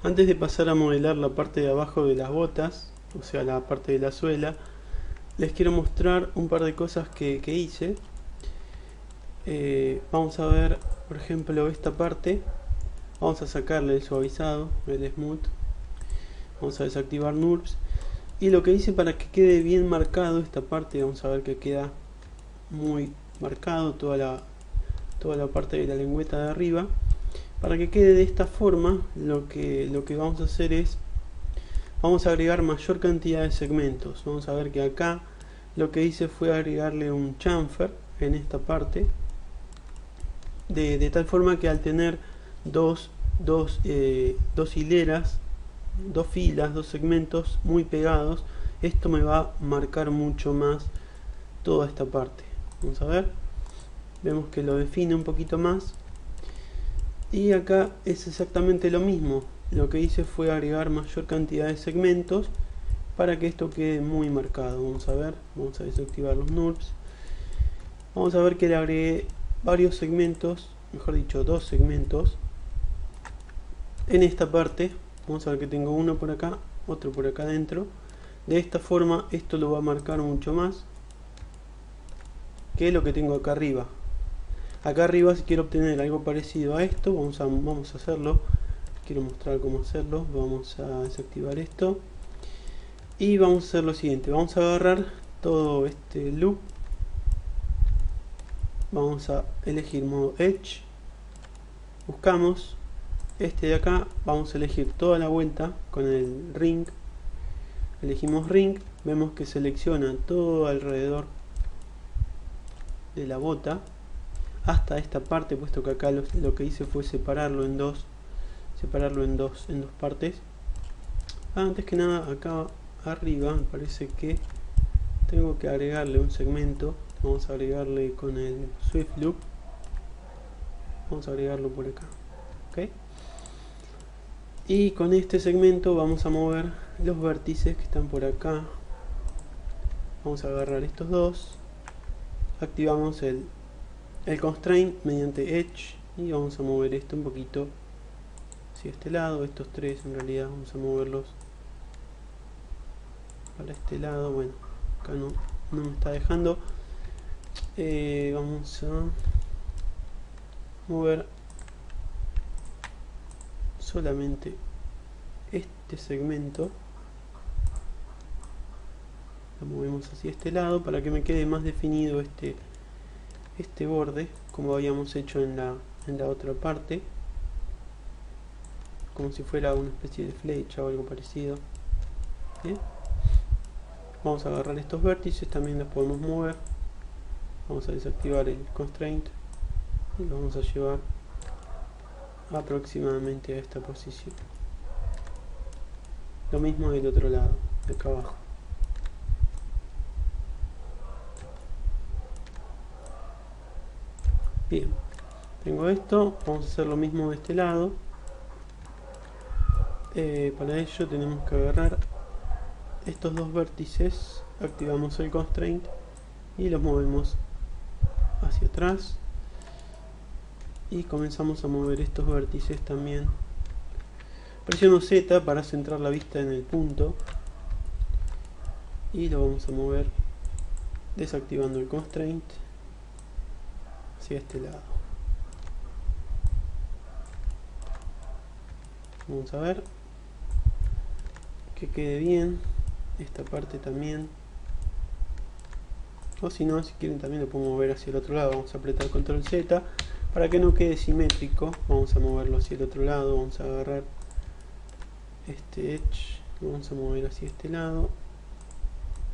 Antes de pasar a modelar la parte de abajo de las botas, o sea la parte de la suela, les quiero mostrar un par de cosas que hice. Vamos a ver, por ejemplo, esta parte. Vamos a sacarle el suavizado, el smooth. Vamos a desactivar NURBS. Y lo que hice para que quede bien marcado esta parte, vamos a ver que queda muy marcado toda la parte de la lengüeta de arriba. Para que quede de esta forma, lo que vamos a hacer es, vamos a agregar mayor cantidad de segmentos. Vamos a ver que acá lo que hice fue agregarle un chamfer en esta parte, de tal forma que al tener dos hileras, dos filas, dos segmentos muy pegados, esto me va a marcar mucho más toda esta parte. Vamos a ver, vemos que lo define un poquito más. Y acá es exactamente lo mismo. Lo que hice fue agregar mayor cantidad de segmentos para que esto quede muy marcado. Vamos a ver, vamos a desactivar los NURBS. Vamos a ver que le agregué varios segmentos, mejor dicho, dos segmentos en esta parte. Vamos a ver que tengo uno por acá, otro por acá adentro. De esta forma esto lo va a marcar mucho más que lo que tengo acá arriba. Acá arriba, si quiero obtener algo parecido a esto, vamos a hacerlo. Quiero mostrar cómo hacerlo. Vamos a desactivar esto y vamos a hacer lo siguiente. Vamos a agarrar todo este loop, vamos a elegir modo Edge, buscamos este de acá, vamos a elegir toda la vuelta con el ring, elegimos ring, vemos que selecciona todo alrededor de la bota hasta esta parte, puesto que acá lo que hice fue separarlo en dos partes. Antes que nada, acá arriba me parece que tengo que agregarle un segmento. Vamos a agregarle con el Swift Loop, vamos a agregarlo por acá, ¿okay? Y con este segmento vamos a mover los vértices que están por acá. Vamos a agarrar estos dos, activamos el constraint mediante Edge y vamos a mover esto un poquito hacia este lado. Estos tres en realidad vamos a moverlos para este lado. Bueno, acá no me está dejando. Vamos a mover solamente este segmento, lo movemos hacia este lado para que me quede más definido este borde, como habíamos hecho en la otra parte, como si fuera una especie de flecha o algo parecido. ¿Bien? Vamos a agarrar estos vértices, también los podemos mover. Vamos a desactivar el constraint y lo vamos a llevar aproximadamente a esta posición. Lo mismo del otro lado, de acá abajo. Bien, tengo esto, vamos a hacer lo mismo de este lado. Para ello tenemos que agarrar estos dos vértices, activamos el constraint y los movemos hacia atrás y comenzamos a mover estos vértices también. Presiono Z para centrar la vista en el punto y lo vamos a mover desactivando el constraint hacia este lado. Vamos a ver que quede bien esta parte también, o si no, si quieren también lo puedo mover hacia el otro lado. Vamos a apretar control Z para que no quede simétrico. Vamos a moverlo hacia el otro lado. Vamos a agarrar este edge, lo vamos a mover hacia este lado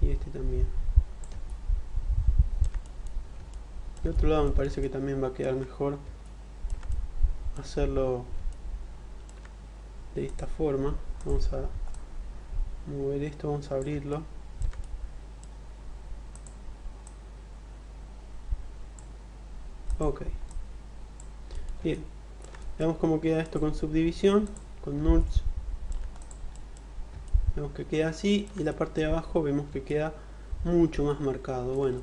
y este también. El otro lado me parece que también va a quedar mejor hacerlo de esta forma. Vamos a mover esto, vamos a abrirlo. Ok, bien, veamos cómo queda esto con subdivisión, con NURBS. Vemos que queda así y la parte de abajo vemos que queda mucho más marcado. Bueno,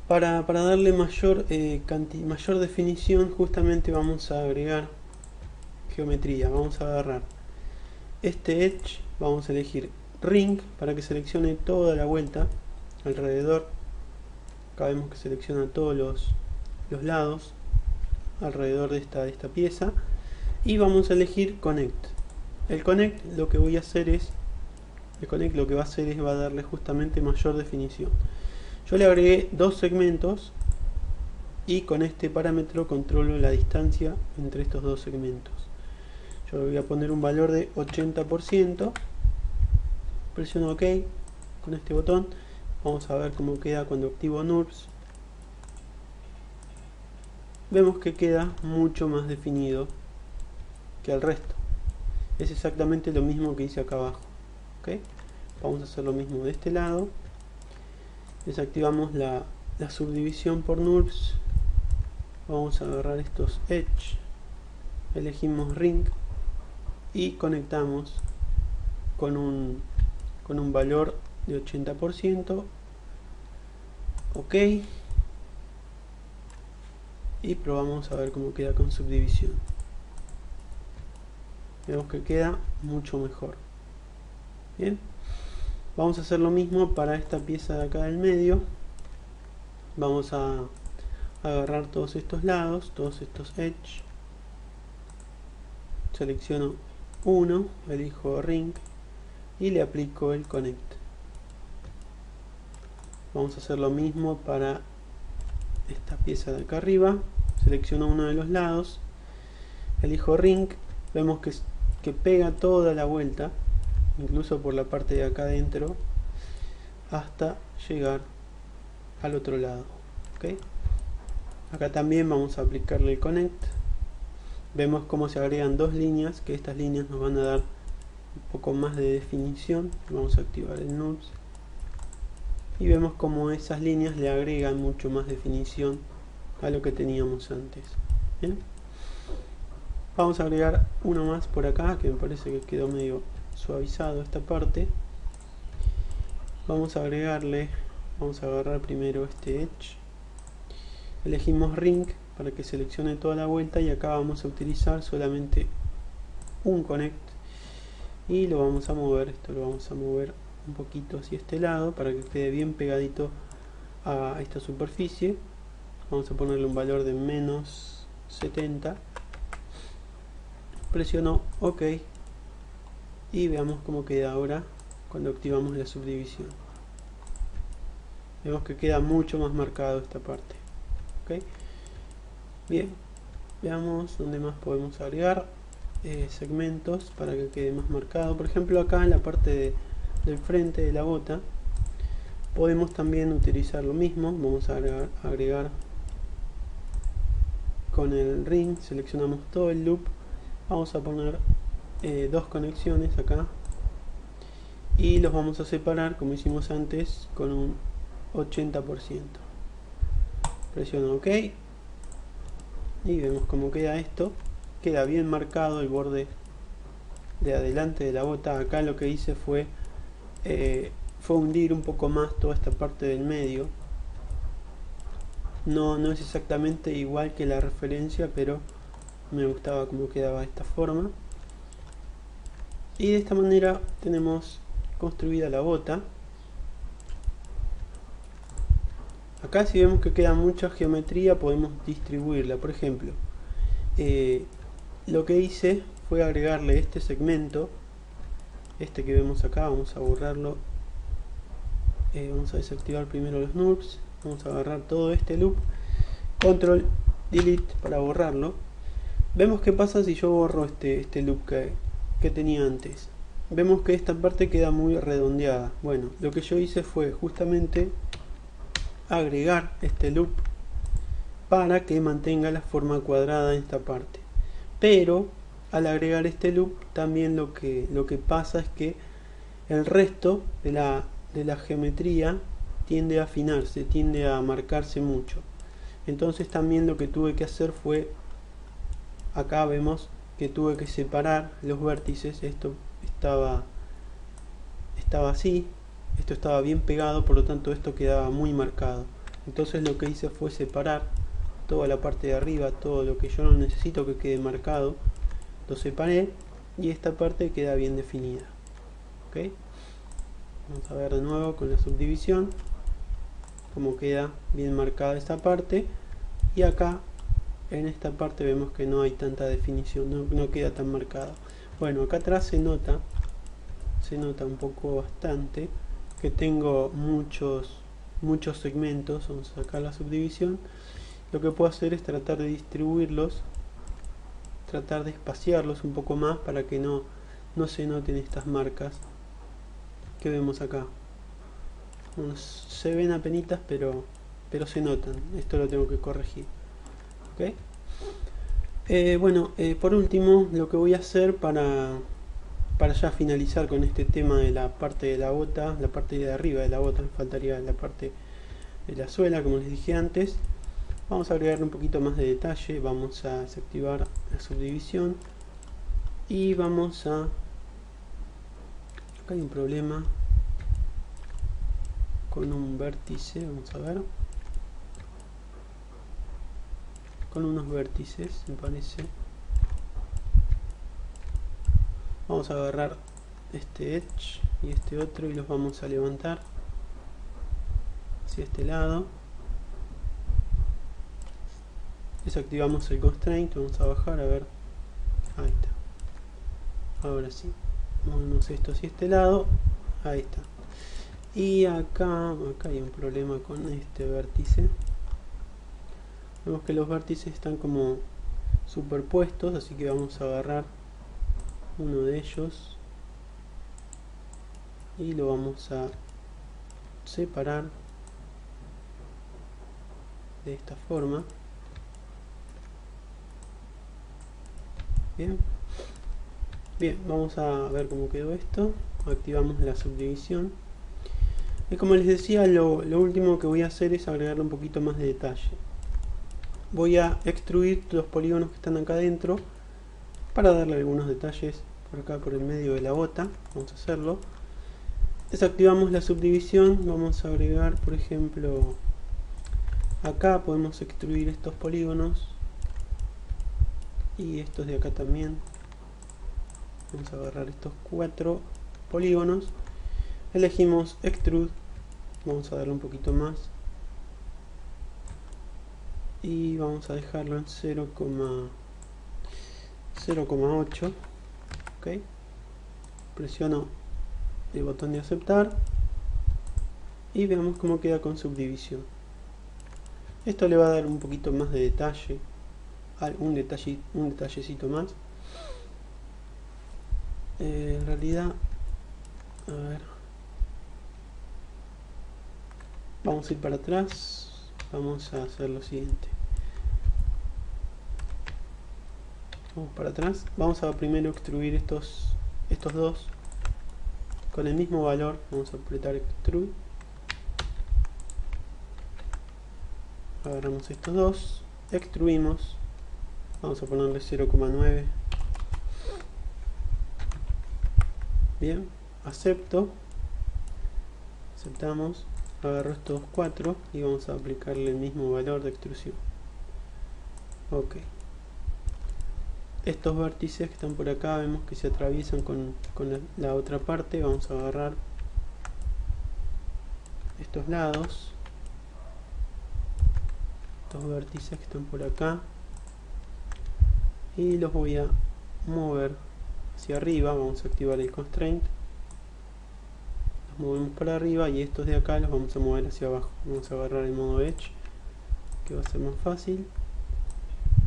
para darle mayor definición, justamente vamos a agregar geometría. Vamos a agarrar este edge, vamos a elegir ring para que seleccione toda la vuelta alrededor. Acá vemos que selecciona todos los lados alrededor de esta pieza, y vamos a elegir connect. El connect lo que voy a hacer es va a darle justamente mayor definición. Yo le agregué dos segmentos y con este parámetro controlo la distancia entre estos dos segmentos. Yo voy a poner un valor de 80%, presiono OK con este botón. Vamos a ver cómo queda cuando activo NURBS. Vemos que queda mucho más definido que el resto. Es exactamente lo mismo que hice acá abajo. ¿Okay? Vamos a hacer lo mismo de este lado. Desactivamos la subdivisión por NURBS. Vamos a agarrar estos edge, elegimos ring y conectamos con un valor de 80%. OK, y probamos a ver cómo queda con subdivisión. Vemos que queda mucho mejor. Bien, vamos a hacer lo mismo para esta pieza de acá del medio. Vamos a agarrar todos estos lados, todos estos edge, selecciono uno, elijo ring y le aplico el connect. Vamos a hacer lo mismo para esta pieza de acá arriba. Selecciono uno de los lados, elijo ring, vemos que pega toda la vuelta, incluso por la parte de acá adentro, hasta llegar al otro lado. ¿Okay? Acá también vamos a aplicarle el connect. Vemos cómo se agregan dos líneas, que estas líneas nos van a dar un poco más de definición. Vamos a activar el NURBS y vemos cómo esas líneas le agregan mucho más definición a lo que teníamos antes. ¿Bien? Vamos a agregar uno más por acá, que me parece que quedó medio suavizado esta parte. Vamos a agregarle, vamos a agarrar primero este edge, elegimos ring para que seleccione toda la vuelta, y acá vamos a utilizar solamente un connect y lo vamos a mover. Esto lo vamos a mover un poquito hacia este lado para que quede bien pegadito a esta superficie. Vamos a ponerle un valor de menos 70, presiono OK y veamos cómo queda ahora cuando activamos la subdivisión. Vemos que queda mucho más marcado esta parte. ¿Okay? Bien, veamos dónde más podemos agregar segmentos para que quede más marcado. Por ejemplo, acá en la parte del frente de la bota podemos también utilizar lo mismo. Vamos a agregar con el ring, seleccionamos todo el loop, vamos a poner dos conexiones acá y los vamos a separar como hicimos antes con un 80%. Presiono OK y vemos cómo queda esto. Queda bien marcado el borde de adelante de la bota. Acá lo que hice fue hundir un poco más toda esta parte del medio. No es exactamente igual que la referencia, pero me gustaba cómo quedaba de esta forma. Y de esta manera tenemos construida la bota. Acá si vemos que queda mucha geometría podemos distribuirla. Por ejemplo, lo que hice fue agregarle este segmento, este que vemos acá. Vamos a borrarlo, vamos a desactivar primero los NURBS, vamos a agarrar todo este loop, control delete para borrarlo. Vemos qué pasa si yo borro este loop que tenía antes. Vemos que esta parte queda muy redondeada. Bueno, lo que yo hice fue justamente agregar este loop para que mantenga la forma cuadrada en esta parte. Pero al agregar este loop también lo que pasa es que el resto de la geometría tiende a afinarse, tiende a marcarse mucho. Entonces también lo que tuve que hacer fue, acá vemos que tuve que separar los vértices. Esto estaba así, esto estaba bien pegado, por lo tanto esto quedaba muy marcado. Entonces lo que hice fue separar toda la parte de arriba, todo lo que yo no necesito que quede marcado, lo separé y esta parte queda bien definida. ¿Ok? Vamos a ver de nuevo con la subdivisión cómo queda bien marcada esta parte, y acá en esta parte vemos que no hay tanta definición, no queda tan marcado. Bueno, acá atrás se nota un poco bastante que tengo muchos segmentos. Vamos a sacar la subdivisión. Lo que puedo hacer es tratar de distribuirlos, tratar de espaciarlos un poco más para que no se noten estas marcas que vemos acá. Se ven apenitas, pero se notan. Esto lo tengo que corregir. ¿Okay? Bueno, por último, lo que voy a hacer para ya finalizar con este tema de la parte de la bota, la parte de arriba de la bota, me faltaría la parte de la suela, como les dije antes. Vamos a agregarle un poquito más de detalle, vamos a desactivar la subdivisión y vamos a... Acá hay un problema con un vértice, vamos a ver. Con unos vértices, me parece. Vamos a agarrar este edge y este otro y los vamos a levantar hacia este lado. Desactivamos el constraint, vamos a bajar, a ver. Ahí está. Ahora sí. Movemos esto hacia este lado. Ahí está. Y acá hay un problema con este vértice. Vemos que los vértices están como superpuestos, así que vamos a agarrar uno de ellos y lo vamos a separar de esta forma. Bien, vamos a ver cómo quedó esto. Activamos la subdivisión y como les decía, lo último que voy a hacer es agregarle un poquito más de detalle. Voy a extruir los polígonos que están acá adentro para darle algunos detalles por acá, por el medio de la bota. Vamos a hacerlo. Desactivamos la subdivisión, vamos a agregar, por ejemplo, acá podemos extruir estos polígonos y estos de acá también. Vamos a agarrar estos 4 polígonos, elegimos extrude, vamos a darle un poquito más y vamos a dejarlo en 0,8. ok, presiono el botón de aceptar y veamos cómo queda con subdivisión. Esto le va a dar un poquito más de detalle, un detallecito más. En realidad, a ver, vamos a ir para atrás. Vamos a hacer lo siguiente. Vamos para atrás. Vamos a primero extruir estos dos con el mismo valor. Vamos a apretar extrude. Agarramos estos dos, extruimos. Vamos a ponerle 0,9. Bien, acepto. Aceptamos. Agarro estos 4 y vamos a aplicarle el mismo valor de extrusión. Ok. Estos vértices que están por acá vemos que se atraviesan con la otra parte. Vamos a agarrar estos lados, estos vértices que están por acá, y los voy a mover hacia arriba. Vamos a activar el constraint, los movemos para arriba y estos de acá los vamos a mover hacia abajo. Vamos a agarrar el modo edge, que va a ser más fácil.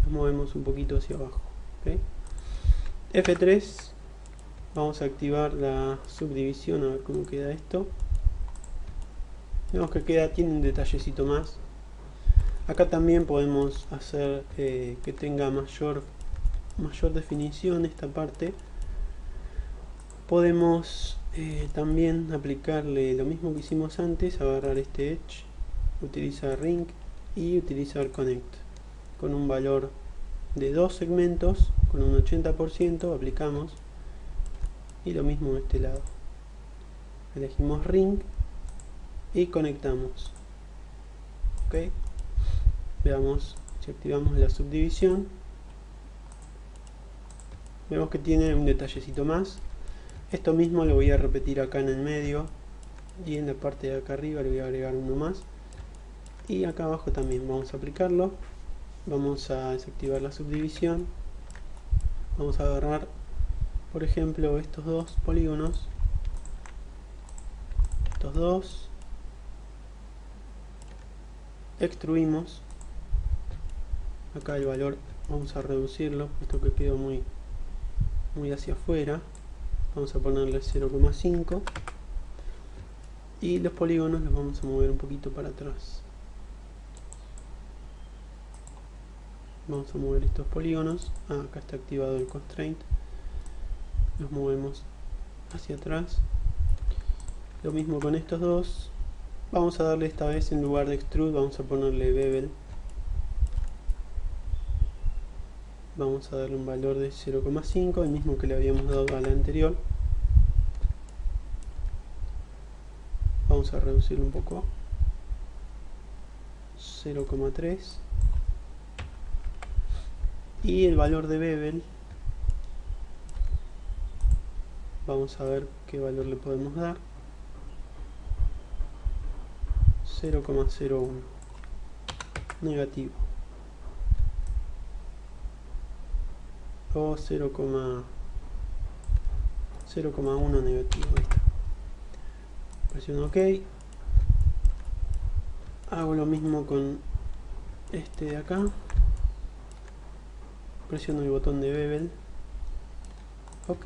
Los movemos un poquito hacia abajo. ¿Okay? F3, vamos a activar la subdivisión, a ver cómo queda esto. Vemos que tiene un detallecito más. Acá también podemos hacer que tenga mayor definición esta parte. Podemos también aplicarle lo mismo que hicimos antes, agarrar este edge, utilizar ring y utilizar connect con un valor de 2 segmentos con un 80%. Aplicamos y lo mismo de este lado, elegimos ring y conectamos. Ok, veamos si activamos la subdivisión. vemos que tiene un detallecito más. Esto mismo lo voy a repetir acá en el medio, y en la parte de acá arriba le voy a agregar uno más, y acá abajo también vamos a aplicarlo. Vamos a desactivar la subdivisión, vamos a agarrar por ejemplo estos dos polígonos, estos dos, extruimos. Acá el valor vamos a reducirlo, esto que quedó muy hacia afuera, vamos a ponerle 0,5, y los polígonos los vamos a mover un poquito para atrás. Vamos a mover estos polígonos, acá está activado el constraint, los movemos hacia atrás. Lo mismo con estos dos. Vamos a darle esta vez, en lugar de extrude, vamos a ponerle bevel. Vamos a darle un valor de 0,5, el mismo que le habíamos dado a la anterior. Vamos a reducirlo un poco, 0,3, y el valor de bevel vamos a ver qué valor le podemos dar, 0,01, negativo, o 0,1 negativo. Ahí está. Presiono OK. Hago lo mismo con este de acá, presiono el botón de bevel, OK,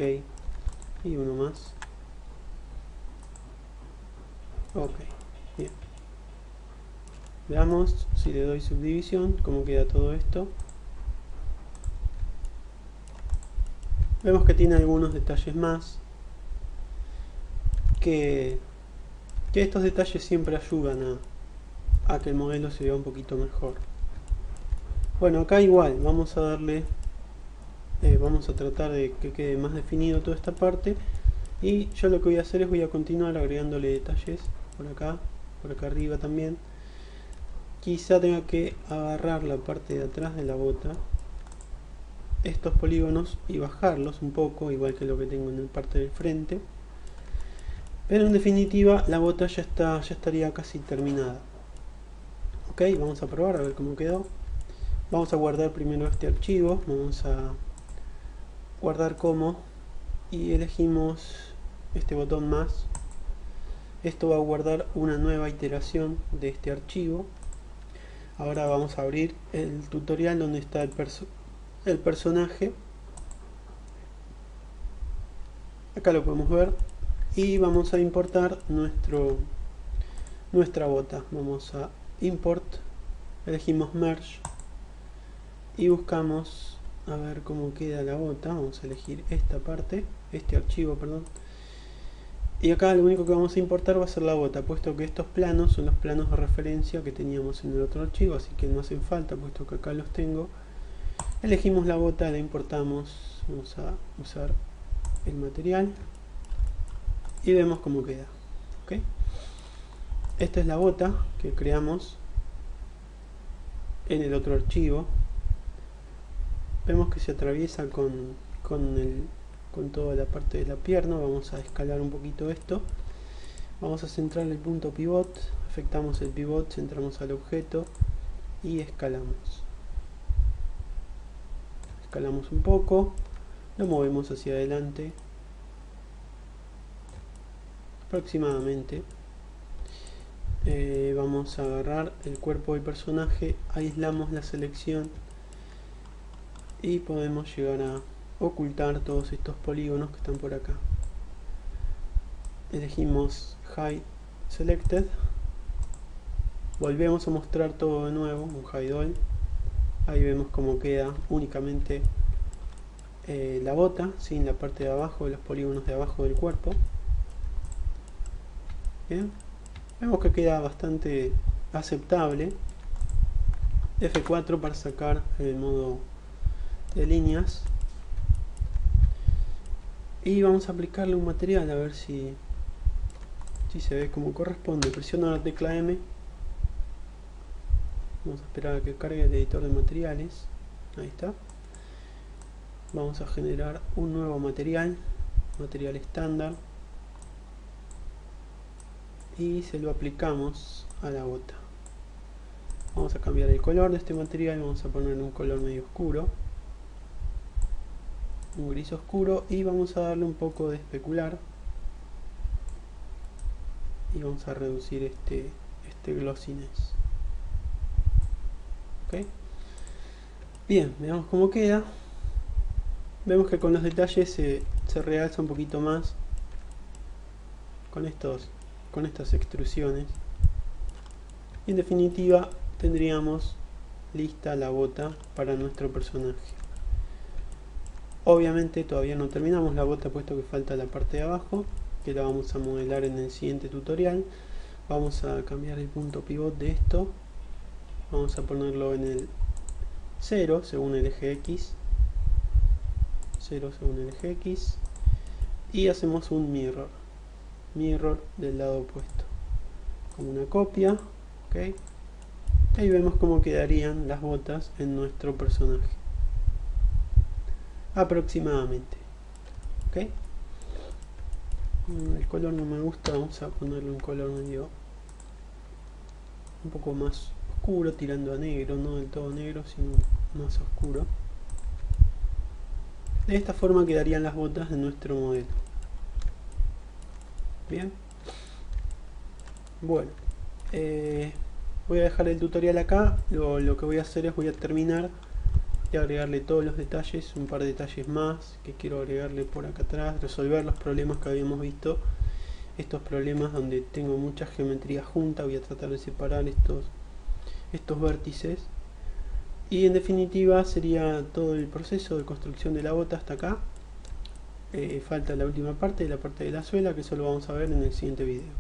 y uno más, OK. Bien, veamos si le doy subdivisión cómo queda todo esto. Vemos que tiene algunos detalles más, que estos detalles siempre ayudan a que el modelo se vea un poquito mejor. Bueno, acá igual vamos a darle, vamos a tratar de que quede más definido toda esta parte, y yo lo que voy a hacer es voy a continuar agregándole detalles por acá arriba también. Quizá tenga que agarrar la parte de atrás de la bota, estos polígonos, y bajarlos un poco, igual que lo que tengo en la parte del frente, pero en definitiva la bota ya estaría casi terminada. Ok, vamos a probar a ver cómo quedó. Vamos a guardar primero este archivo, vamos a guardar como, y elegimos este botón más. Esto va a guardar una nueva iteración de este archivo. Ahora vamos a abrir el tutorial donde está el personaje. Acá lo podemos ver, y vamos a importar nuestra bota. Vamos a import, elegimos merge y buscamos a ver cómo queda la bota. Vamos a elegir esta parte, este archivo, perdón, y acá lo único que vamos a importar va a ser la bota, puesto que estos planos son los planos de referencia que teníamos en el otro archivo, así que no hacen falta puesto que acá los tengo. Elegimos la bota, la importamos, vamos a usar el material y vemos cómo queda. ¿Okay? Esta es la bota que creamos en el otro archivo. Vemos que se atraviesa con toda la parte de la pierna. Vamos a escalar un poquito esto. Vamos a centrar el punto pivot, afectamos el pivot, centramos al objeto y escalamos. Escalamos un poco, lo movemos hacia adelante aproximadamente. Vamos a agarrar el cuerpo del personaje, aislamos la selección y podemos llegar a ocultar todos estos polígonos que están por acá. Elegimos Hide Selected, volvemos a mostrar todo de nuevo, un Hide All. Ahí vemos cómo queda únicamente la bota, sin la parte de abajo, los polígonos de abajo del cuerpo. Bien, vemos que queda bastante aceptable. F4 para sacar el modo de líneas, y vamos a aplicarle un material a ver si se ve como corresponde. Presiono la tecla M, vamos a esperar a que cargue el editor de materiales. Ahí está. vamos a generar un nuevo material estándar, y se lo aplicamos a la bota. Vamos a cambiar el color de este material, vamos a ponerle un color medio oscuro, un gris oscuro, y vamos a darle un poco de especular y vamos a reducir este glossiness. ¿Okay? Bien, veamos cómo queda. Vemos que con los detalles se realza un poquito más con estas extrusiones, y en definitiva tendríamos lista la bota para nuestro personaje. Obviamente todavía no terminamos la bota, puesto que falta la parte de abajo, que la vamos a modelar en el siguiente tutorial. Vamos a cambiar el punto pivot de esto, vamos a ponerlo en el 0 según el eje X, 0 según el eje X, y hacemos un mirror del lado opuesto, como una copia. ¿Okay? Ahí vemos cómo quedarían las botas en nuestro personaje aproximadamente. ¿Okay? El color no me gusta, vamos a ponerle un color medio un poco más oscuro, tirando a negro, no del todo negro, sino más oscuro. De esta forma quedarían las botas de nuestro modelo. Bien, bueno, voy a dejar el tutorial acá. Lo que voy a hacer es voy a terminar de agregarle todos los detalles, un par de detalles más que quiero agregarle por acá atrás, resolver los problemas que habíamos visto, estos problemas donde tengo mucha geometría junta. Voy a tratar de separar estos vértices, y en definitiva sería todo el proceso de construcción de la bota hasta acá. Falta la última parte, la parte de la suela, que eso lo vamos a ver en el siguiente video.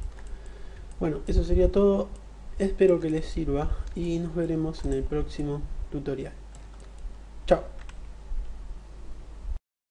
Bueno, eso sería todo, espero que les sirva y nos veremos en el próximo tutorial. Chao.